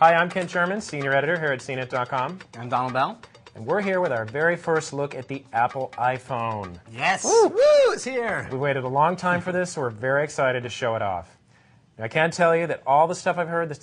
Hi, I'm Ken Sherman, Senior Editor here at cnet.com. I'm Donald Bell. And we're here with our very first look at the Apple iPhone. Yes! Woo! Woo! It's here! We waited a long time for this, so we're very excited to show it off. Now, I can tell you that all the stuff I've heard, this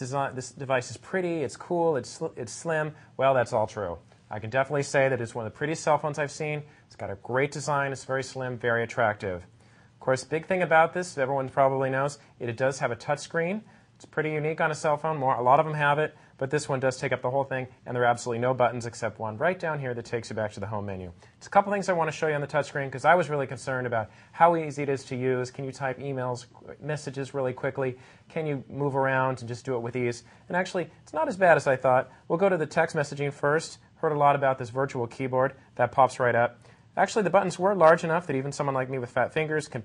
device is pretty, it's cool, it's slim. Well, that's all true. I can definitely say that it's one of the prettiest cell phones I've seen. It's got a great design, it's very slim, very attractive. Of course, big thing about this, everyone probably knows, it does have a touch screen. It's pretty unique on a cell phone. A lot of them have it, but this one does take up the whole thing, and there are absolutely no buttons except one right down here that takes you back to the home menu. There's a couple things I want to show you on the touchscreen because I was really concerned about how easy it is to use. Can you type emails, messages really quickly? Can you move around and just do it with ease? And actually, it's not as bad as I thought. We'll go to the text messaging first. Heard a lot about this virtual keyboard. That pops right up. Actually, the buttons were large enough that even someone like me with fat fingers can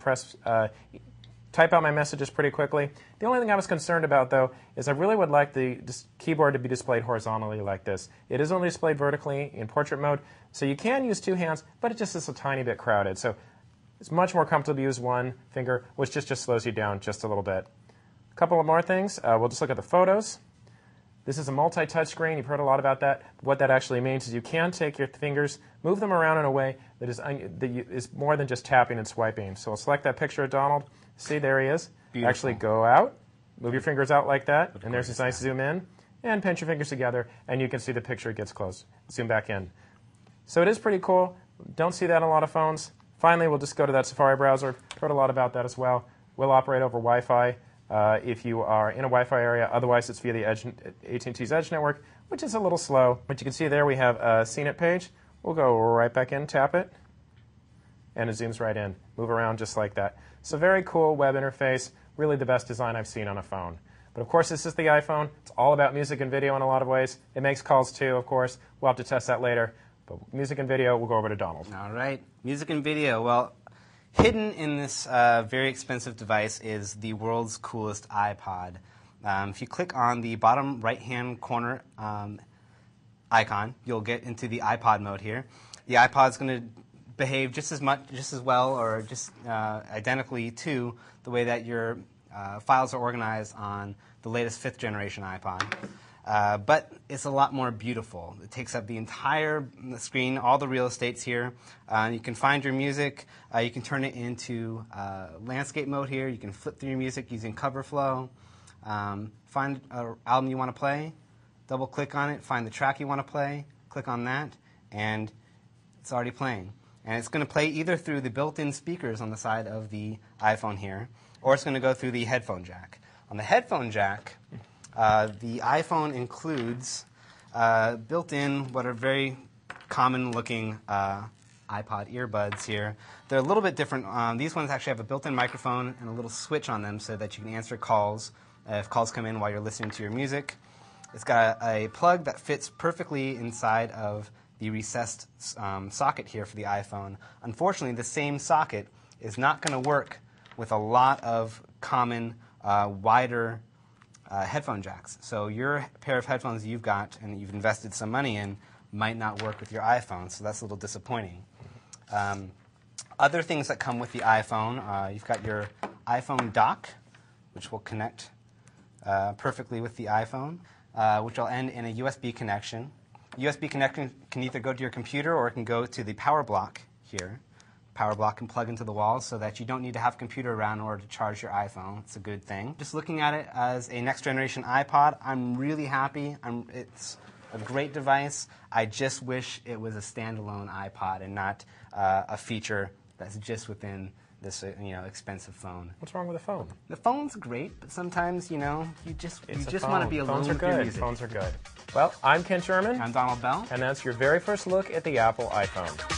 type out my messages pretty quickly. The only thing I was concerned about, though, is I really would like the keyboard to be displayed horizontally like this. It is only displayed vertically in portrait mode, so you can use two hands, but it just is a tiny bit crowded. So it's much more comfortable to use one finger, which just slows you down just a little bit. A couple of more things. We'll just look at the photos. This is a multi-touch screen. You've heard a lot about that. What that actually means is you can take your fingers, move them around in a way that is more than just tapping and swiping. So we'll select that picture of Donald. See, there he is. Beautiful. Actually go out, move your fingers out like that, and there's this nice zoom in, and pinch your fingers together, and you can see the picture gets close. Zoom back in. So it is pretty cool. Don't see that on a lot of phones. Finally, we'll just go to that Safari browser. Heard a lot about that as well. We'll operate over Wi-Fi if you are in a Wi-Fi area. Otherwise, it's via the AT&T's Edge network, which is a little slow. But you can see there we have a CNET page. We'll go right back in, tap it, and it zooms right in. Move around just like that. So very cool web interface, really the best design I've seen on a phone. But of course, this is the iPhone. It's all about music and video in a lot of ways. It makes calls too, of course. We'll have to test that later. But music and video, we'll go over to Donald. All right. Music and video. Well, hidden in this very expensive device is the world's coolest iPod. If you click on the bottom right-hand corner icon, you'll get into the iPod mode here. The iPod's going to behave just as well, or just identically to the way that your files are organized on the latest 5th generation iPod. But it's a lot more beautiful. It takes up the entire screen, all the real estate's here. You can find your music. You can turn it into landscape mode here. You can flip through your music using cover flow. Find an album you want to play, double click on it, find the track you want to play, click on that, and it's already playing. And it's going to play either through the built-in speakers on the side of the iPhone here, or it's going to go through the headphone jack. On the headphone jack, the iPhone includes built-in what are very common-looking iPod earbuds here. They're a little bit different. These ones actually have a built-in microphone and a little switch on them so that you can answer calls if calls come in while you're listening to your music. It's got a plug that fits perfectly inside of the recessed socket here for the iPhone. Unfortunately, the same socket is not going to work with a lot of common wider headphone jacks. So your pair of headphones you've got and that you've invested some money in might not work with your iPhone, so that's a little disappointing. Other things that come with the iPhone, you've got your iPhone dock, which will connect perfectly with the iPhone, which will end in a USB connection. USB connection can either go to your computer or it can go to the power block here. Power block can plug into the wall so that you don't need to have a computer around in order to charge your iPhone. It's a good thing. Just looking at it as a next generation iPod, I'm really happy. It's a great device. I just wish it was a standalone iPod and not a feature that's just within this expensive phone. What's wrong with the phone? The phone's great, but sometimes you just want to be alone with your music. Phones are good. Well, I'm Ken Sherman. I'm Donald Bell. And that's your very first look at the Apple iPhone.